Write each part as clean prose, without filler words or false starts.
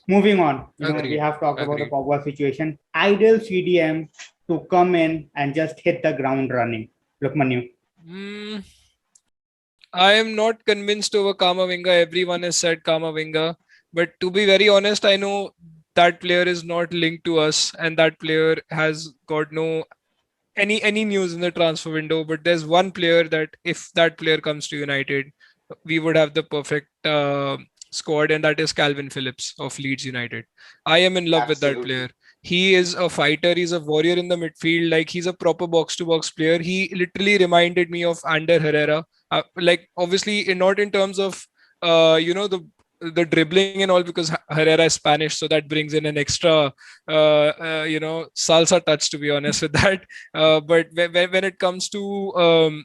Moving on, we Agreed. have talked about the Agreed. Pogba situation. Ideal CDM to come in and just hit the ground running. Lokmanyu. Mm, I am not convinced over Kamavinga. Everyone has said Kamavinga, but to be very honest, I know that player is not linked to us, and that player has got no any news in the transfer window. But there's one player that if that player comes to United, we would have the perfect squad, and that is Calvin Phillips of Leeds United. I am in love with that Absolutely. player. He is a fighter. He's a warrior in the midfield. Like he's a proper box to box player. He literally reminded me of Ander Herrera. Like obviously, not in terms of the dribbling and all, because Herrera is Spanish, so that brings in an extra salsa touch, to be honest with that. But when it comes to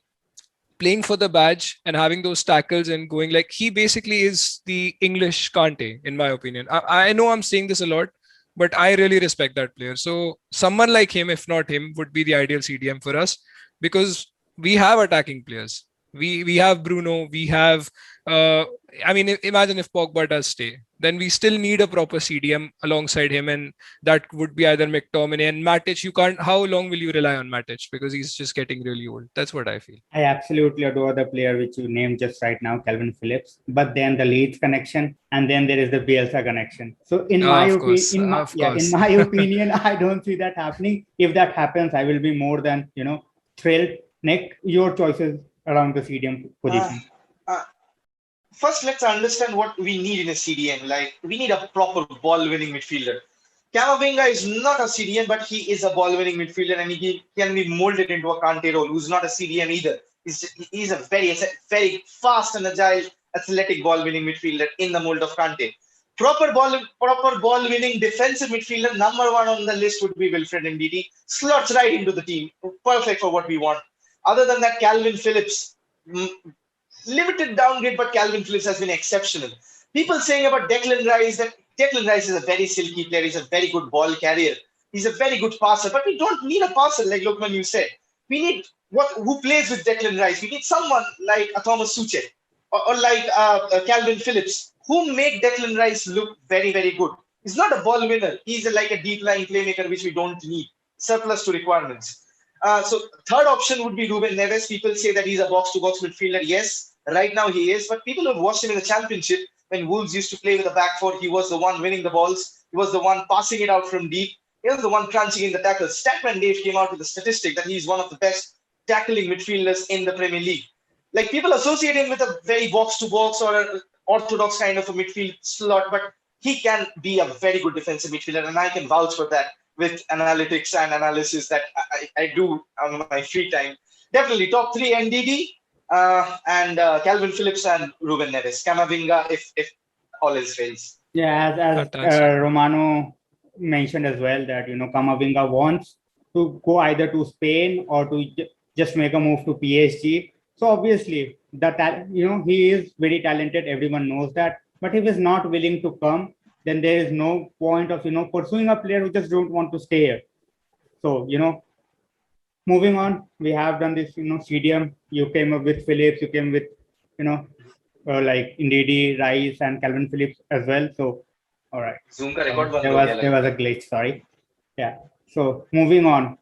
playing for the badge and having those tackles and going, like, he basically is the English Kante, in my opinion. I know I'm saying this a lot, but I really respect that player. So someone like him, if not him, would be the ideal CDM for us, because we have attacking players. We have Bruno. We have. Uh, I mean, imagine if Pogba does stay, then we still need a proper CDM alongside him, and that would be either McTominay and Matic. You can't. How long will you rely on Matic, because he's just getting really old? That's what I feel. I absolutely adore the player which you named just right now, Calvin Phillips. But then the Leeds connection, and then there is the Bielsa connection. So in my Of opinion, course, of in course. my opinion, I don't see that happening. If that happens, I will be more than thrilled. Nick, your choices around the CDM Uh, position. uh, First, let's understand what we need in a CDM. Like, we need a proper ball-winning midfielder. Camavinga is not a CDM, but he is a ball-winning midfielder, and he can be molded into a Kante role, who's not a CDM either. He's a very fast and agile, athletic ball-winning midfielder in the mold of Kante. Proper ball-winning defensive midfielder, number one on the list would be Wilfred Ndidi. Slots right into the team, perfect for what we want. Other than that, Calvin Phillips, mm, limited downgrade, but Calvin Phillips has been exceptional. People saying about Declan Rice that Declan Rice is a very silky player. He's a very good ball carrier. He's a very good passer, but we don't need a passer like Lokman, you said. We need who plays with Declan Rice. We need someone like a Thomas Suchet or like Calvin Phillips who make Declan Rice look very, very good. He's not a ball winner. He's like a deep lying playmaker, which we don't need. Surplus to requirements. So third option would be Ruben Neves. People say that he's a box-to-box midfielder. Yes, right now he is. But people who have watched him in the championship, when Wolves used to play with a back four, he was the one winning the balls. He was the one passing it out from deep. He was the one crunching in the tackles. Statman Dave came out with a statistic that he's one of the best tackling midfielders in the Premier League. Like people associate him with a very box-to-box or an orthodox kind of a midfield slot, but he can be a very good defensive midfielder, and I can vouch for that with analytics and analysis that I do on my free time. Definitely top three NDD and Calvin Phillips and Ruben Neves. Camavinga if all else fails. Yeah, as Fantastic. Romano mentioned as well that Camavinga wants to go either to Spain or to just make a move to PSG. So obviously that he is very talented. Everyone knows that. But if he's not willing to come, then there is no point of pursuing a player who just don't want to stay here. So moving on, we have done this CDM. You came up with Phillips. You came with you know like Ndidi, Rice, and Calvin Phillips as well. So, all right, Zoom का record बंद there हो was गया there was लगता a है. glitch. Sorry. Yeah. So moving on,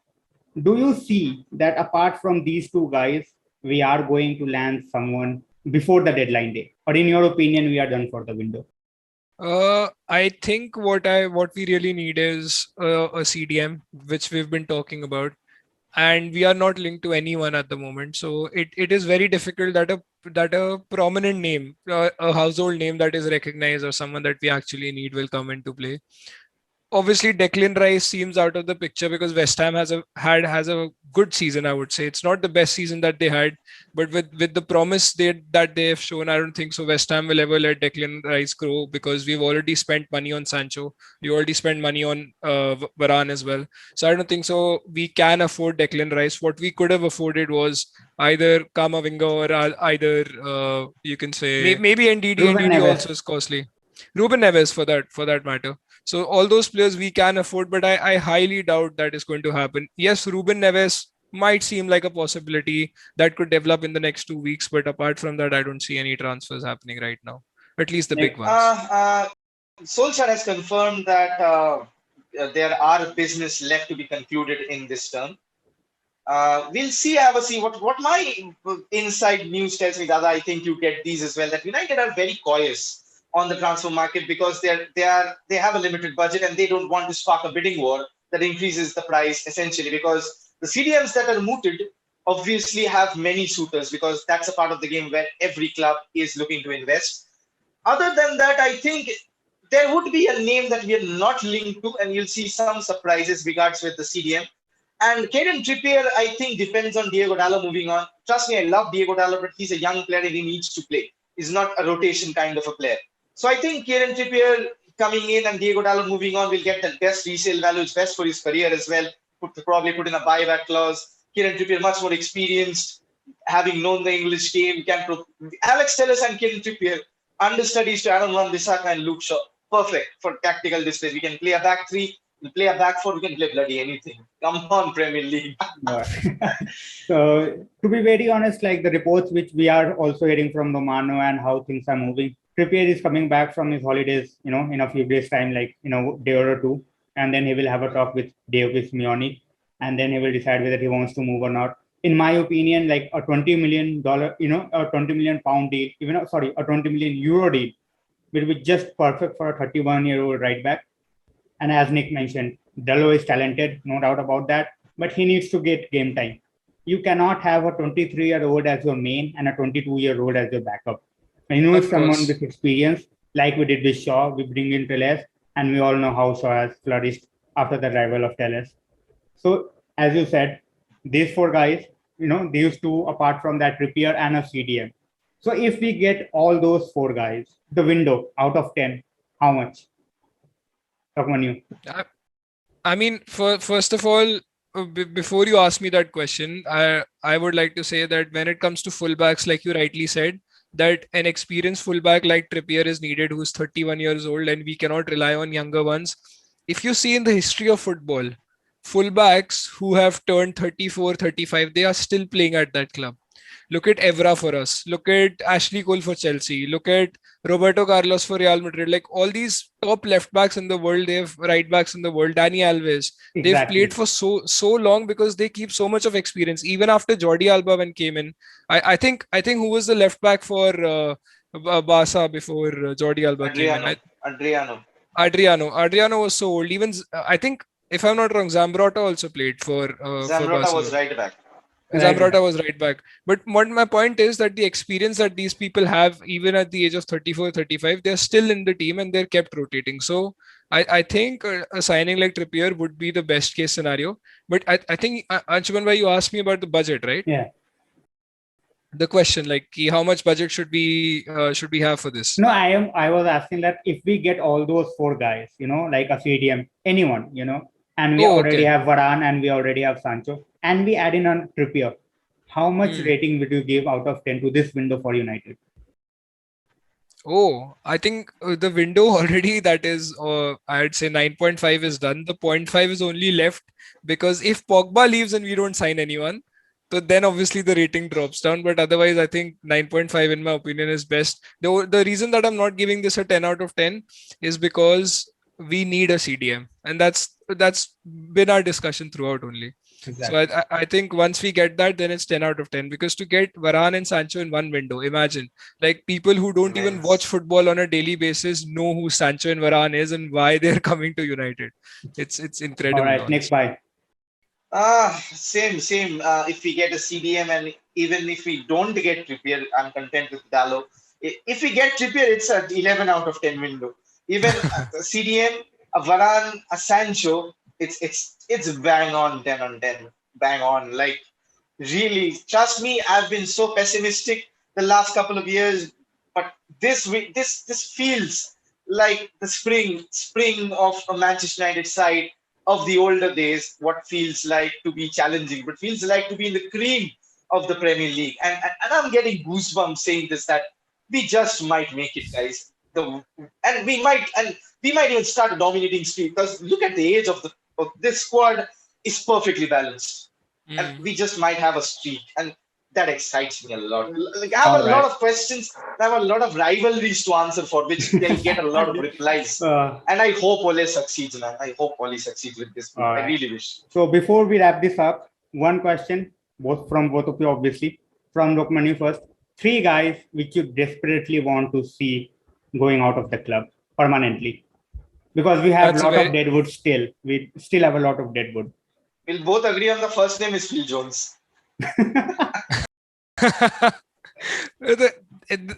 do you see that apart from these two guys, we are going to land someone before the deadline day, or in your opinion, we are done for the window? I think what we really need is a CDM, which we've been talking about, and we are not linked to anyone at the moment. So it is very difficult that a prominent name, a household name that is recognized, or someone that we actually need will come into play. Obviously Declan Rice seems out of the picture because West Ham has a good season. I would say it's not the best season that they had, but with the promise that they have shown, I don't think so West Ham will ever let Declan Rice grow, because we've already spent money on Sancho, we already spent money on Varane as well. So I don't think so we can afford Declan Rice. What we could have afforded was either Kamavinga or either you can say maybe NDD. Ruben NDD Neves. also is costly. Ruben Neves for that matter. So all those players we can afford, but I highly doubt that is going to happen. Yes, Ruben Neves might seem like a possibility that could develop in the next 2 weeks, but apart from that, I don't see any transfers happening right now. At least the big Nick. ones. Solskjaer has confirmed that there are business left to be concluded in this term. We'll see. I will see what my inside news tells me. That I think you get these as well. That United are very cautious on the transfer market because they have a limited budget and they don't want to spark a bidding war that increases the price essentially because the CDMs that are mooted obviously have many suitors because that's a part of the game where every club is looking to invest. Other than that, I think there would be a name that we are not linked to, and you'll see some surprises regards with the CDM. And Kieran Trippier, I think, depends on Diego Dallo moving on. Trust me, I love Diego Dallo, but he's a young player and he needs to play. He's not a rotation kind of a player. So I think Kieran Trippier coming in and Diego Dallo moving on will get the best resale value. It's best for his career as well. Probably put in a buyback clause. Kieran Trippier, much more experienced, having known the English game. Alex Telles and Kieran Trippier, understudies to Aaron Wan-Bissaka and Luke Shaw. Perfect for tactical displays. We can play a back three, we play a back four, we can play bloody anything. Come on, Premier League. So, to be very honest, like the reports which we are also hearing from Romano and how things are moving, Trippier is coming back from his holidays, in a few days' time, like, day or two. And then he will have a talk with Diego Simeone. And then he will decide whether he wants to move or not. In my opinion, like a $20 million, a 20 million pound deal, a 20 million euro deal will be just perfect for a 31-year-old right back. And as Nick mentioned, Dallo is talented, no doubt about that, but he needs to get game time. You cannot have a 23-year-old as your main and a 22-year-old as your backup. If someone with experience, like we did with Shaw, we bring in Teles, and we all know how Shaw has flourished after the arrival of Teles. So, as you said, these four guys, these two apart from that, Trippier and a CDM. So, if we get all those four guys, the window out of 10, how much? Lokmanyu. I mean, first of all, before you ask me that question, I would like to say that when it comes to fullbacks, like you rightly said, that an experienced fullback like Trippier is needed, who's 31 years old, and we cannot rely on younger ones. If you see in the history of football, fullbacks who have turned 34, 35, they are still playing at that club. Look at Evra for us. Look at Ashley Cole for Chelsea. Look at Roberto Carlos for Real Madrid. Like all these top left backs in the world, they have right backs in the world. Dani Alves. Exactly. They've played for so long because they keep so much of experience. Even after Jordi Alba when came in, I think who was the left back for Barca before Jordi Alba came in? Adriano was so old. Even I think, if I'm not wrong, Zambrotta also played for Zambrotta was right back. Zambrotta was right back. But what my point is that the experience that these people have, even at the age of 34, 35, they're still in the team and they're kept rotating. So I think a signing like Trippier would be the best case scenario. But I think, Anshuman bhai, you asked me about the budget, right? Yeah. The question, like, how much budget should we have for this? No, I was asking that if we get all those four guys, like a CDM, anyone, and we already have Varane and we already have Sancho, and we add in on Trippier, how much rating would you give out of 10 to this window for United? Oh, I think the window already, that is, I'd say 9.5 is done. The 0.5 is only left because if Pogba leaves and we don't sign anyone, so then obviously the rating drops down. But otherwise, I think 9.5 in my opinion is best. The reason that I'm not giving this a 10 out of 10 is because we need a CDM, and that's been our discussion throughout only. Exactly. So I think once we get that, then it's 10 out of 10, because to get Varane and Sancho in one window, imagine, like, people who don't even watch football on a daily basis know who Sancho and Varane is and why they're coming to United. It's incredible. All right, next bye. Same. If we get a CDM and even if we don't get Trippier, I'm content with Dallo. If we get Trippier, it's an 11 out of 10 window. Even a CDM, a Varane, a Sancho, it's bang on 10 on 10. Bang on. Like, really, trust me, I've been so pessimistic the last couple of years, but this feels like the spring of a Manchester United side of the older days, what feels like to be challenging, but feels like to be in the cream of the Premier League. And I'm getting goosebumps saying this, that we just might make it, guys. And we might even start a dominating streak, because look at the age of this squad is perfectly balanced. And we just might have a streak. And that excites me a lot. Like, I have a lot of questions. I have a lot of rivalries to answer for, which they'll get a lot of replies. And I hope Ole succeeds, man. I hope Ole succeeds with this move. I really wish. So before we wrap this up, one question, both of you, obviously, from Lokmanyu first. 3 guys which you desperately want to see going out of the club permanently, because we have a lot of deadwood still. We still have a lot of deadwood. We'll both agree on the first name is Phil Jones.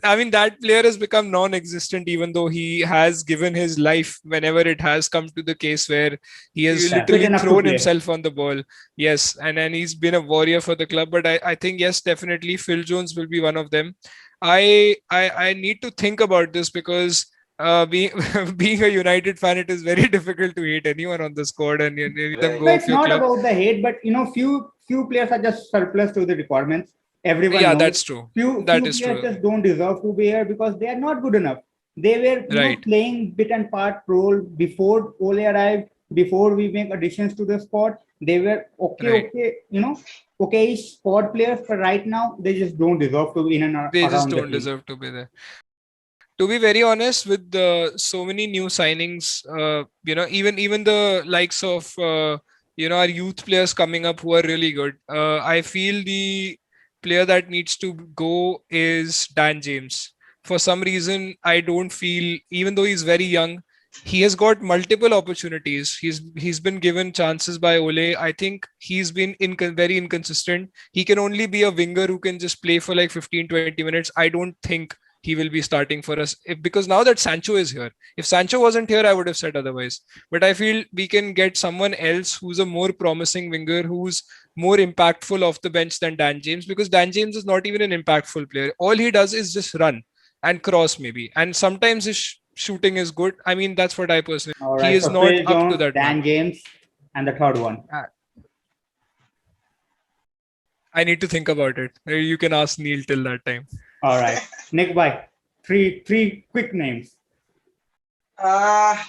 I mean, that player has become non-existent, even though he has given his life whenever it has come to the case where he has literally thrown himself on the ball. Yes, and he's been a warrior for the club. But I think, yes, definitely Phil Jones will be one of them. I need to think about this because being being a United fan, it is very difficult to hate anyone on the squad and them go it's not about the hate, but few players are just surplus to the requirements. Everyone knows. That's true. Few players just don't deserve to be here because they are not good enough. They were playing bit and part role before Ole arrived, before we make additions to the squad. They were okay squad players, but right now they just don't deserve to be in and around. They just don't deserve to be there. To be very honest, with so many new signings, even the likes of our youth players coming up who are really good. I feel the player that needs to go is Dan James. For some reason, I don't feel, even though he's very young, he has got multiple opportunities. He's been given chances by Ole. I think he's been very inconsistent. He can only be a winger who can just play for like 15-20 minutes. I don't think he will be starting for us because now that Sancho is here. If Sancho wasn't here, I would have said otherwise. But I feel we can get someone else who's a more promising winger, who's more impactful off the bench than Dan James, because Dan James is not even an impactful player. All he does is just run and cross maybe. And sometimes his shooting is good. I mean, that's what I personally... Right, he is not Phil up Jones, to that. Dan James, and the third one. I need to think about it. You can ask Neil till that time. All right. Nick, bye. Three quick names.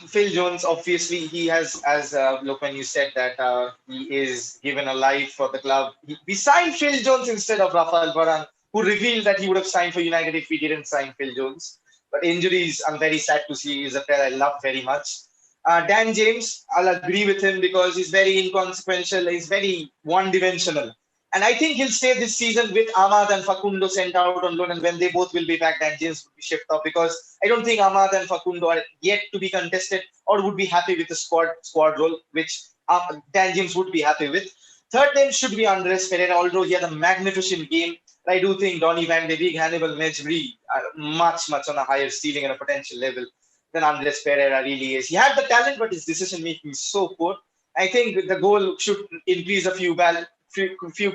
Phil Jones, obviously, he has, as Lokmanyu said, that he is given a life for the club. We signed Phil Jones instead of Rafael Varane, who revealed that he would have signed for United if we didn't sign Phil Jones. But injuries, I'm very sad to see. He's a player I love very much. Dan James, I'll agree with him because he's very inconsequential. He's very one-dimensional. And I think he'll stay this season with Ahmad and Facundo sent out on loan. And when they both will be back, Dan James will be shipped off because I don't think Ahmad and Facundo are yet to be contested or would be happy with the squad role, which Dan James would be happy with. Third name should be Andres Pereira, although he had a magnificent game. I do think Donny van de Beek, Hannibal Mejbri are much on a higher ceiling and a potential level than Andres Pereira really is. He had the talent, but his decision-making is so poor. I think the goal should increase a few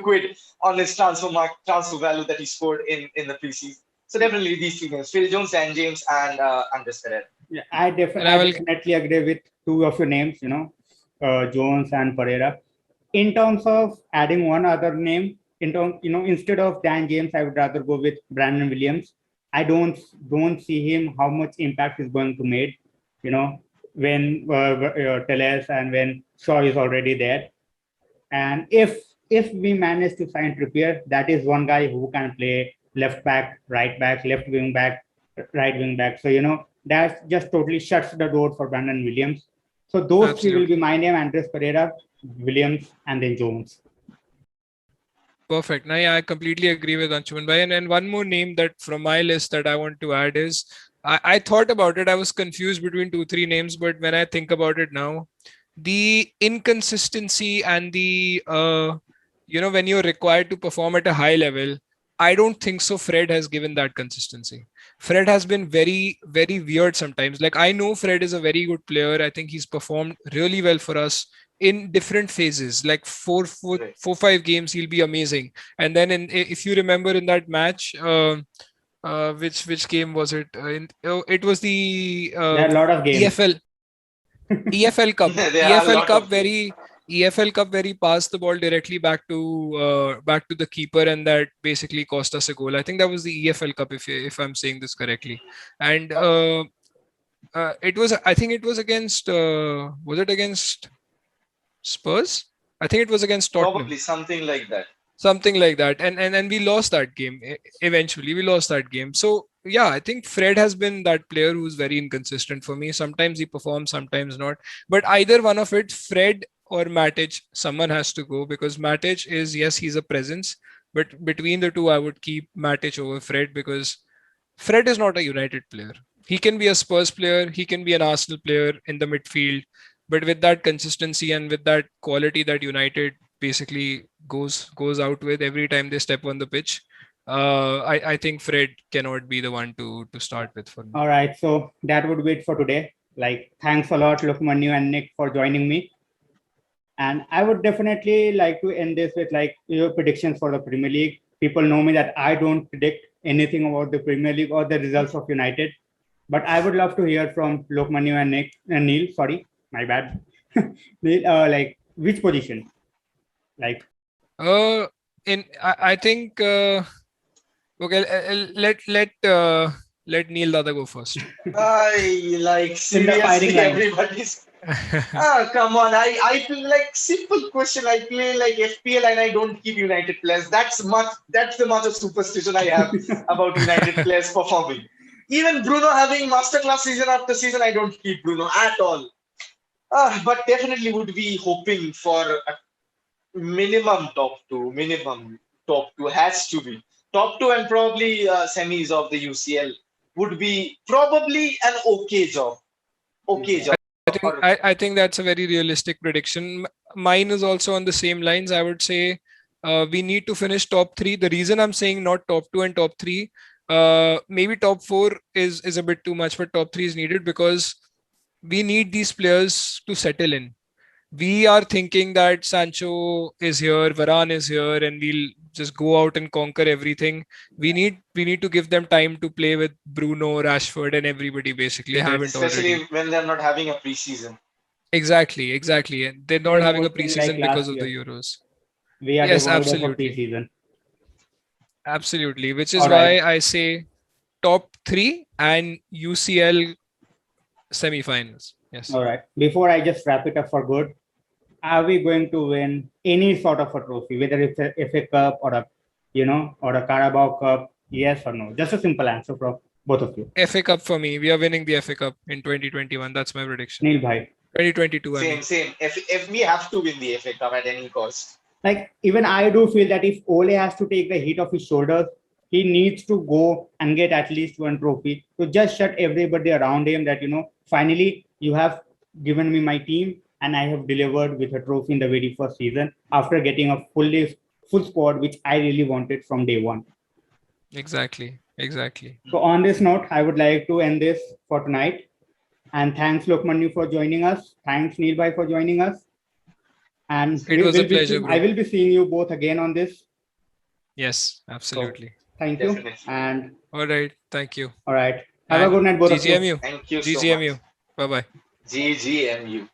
quid on his transfer value that he scored in the preseason. So definitely these 3 names: Phil Jones, Dan James, and Andres Pereira. Yeah, I definitely agree with 2 of your names. Jones and Pereira. In terms of adding one other name, instead of Dan James, I would rather go with Brandon Williams. I don't see him how much impact is going to make. When Teles and when Shaw is already there, and if we manage to sign Trippier, that is one guy who can play left back, right back, left wing back, right wing back. So, that just totally shuts the door for Brandon Williams. So those 3 will be my name: Andres Pereira, Williams, and then Jones. Perfect. Now, yeah, I completely agree with Anshuman Bhai. And one more name that from my list that I want to add is, I thought about it. I was confused between 2-3 names, but when I think about it now, the inconsistency and the when you're required to perform at a high level, I don't think so Fred has given that consistency. Fred has been very, very weird sometimes. Like, I know Fred is a very good player. I think he's performed really well for us in different phases. Like 4-5 games, he'll be amazing. And then if you remember in that match, which game was it? It was the there are a lot of games. EFL Cup. EFL Cup where he passed the ball directly back to the keeper, and that basically cost us a goal. I think that was the EFL Cup, if I'm saying this correctly. And it was against was it against Spurs? I think it was against Tottenham. Probably something like that. something like that, and we lost that game. Eventually we lost that game. So yeah, I think Fred has been that player who's very inconsistent for me. Sometimes he performs, sometimes not, but either one of it, Fred or Matic, someone has to go, because Matic is, yes, he's a presence, but between the two I would keep Matic over Fred, because Fred is not a United player. He can be a Spurs player, he can be an Arsenal player in the midfield, but with that consistency and with that quality that United basically goes out with every time they step on the pitch, I think Fred cannot be the one to start with for me. All right, so that would be it for today. Like, thanks a lot, Lokmanyu and Nick, for joining me. And I would definitely like to end this with like your predictions for the Premier League. People know me that I don't predict anything about the Premier League or the results of United, but I would love to hear from Lokmanyu and Nick and Neil. Sorry, my bad. Neil, like which position? Like, I think okay, let Neil Dada go first. I like in the firing seriously line. everybody's. Come on. I play like simple question. I play like FPL and I don't keep United players. That's the much of superstition I have about United players performing. Even Bruno having masterclass season after season, I don't keep Bruno at all. But definitely would be hoping for a minimum top two has to be top two, and probably semis of the UCL would be probably an okay job. Okay job. I think that's a very realistic prediction. Mine is also on the same lines. I would say we need to finish top three. The reason I'm saying not top two and top three, maybe top four is a bit too much, but top three is needed, because we need these players to settle in. We are thinking that Sancho is here, Varane is here, and we'll just go out and conquer everything. We need to give them time to play with Bruno, Rashford, and everybody. Basically, they haven't Especially already. when they're not having a preseason. Exactly. And they're not same having a old thing like preseason because last of the year. Euros. We are Yes, devoid of a absolutely. preseason. Absolutely. Which is All why right. I say top three and UCL semi-finals. Yes. All right. Before I just wrap it up for good, are we going to win any sort of a trophy, whether it's a FA Cup or or a Carabao Cup? Yes or no? Just a simple answer from both of you. FA Cup for me. We are winning the FA Cup in 2021. That's my prediction. Neil Bhai. 2022, I mean. Same. If we have to win the FA Cup at any cost. Like, even I do feel that if Ole has to take the heat off his shoulders, he needs to go and get at least one trophy to just shut everybody around him that, finally you have given me my team and I have delivered with a trophy in the very first season after getting a full squad, which I really wanted from day one. Exactly. So on this note, I would like to end this for tonight. And thanks Lokmanyu for joining us. Thanks Neil Bhai for joining us. And It was a pleasure, bro. I will be seeing you both again on this. Yes, absolutely. So, thank you. And all right. Thank you. All right. Have a good night, both of you. GGMU. Thank you GGMU. so much. Bye-bye. GGMU.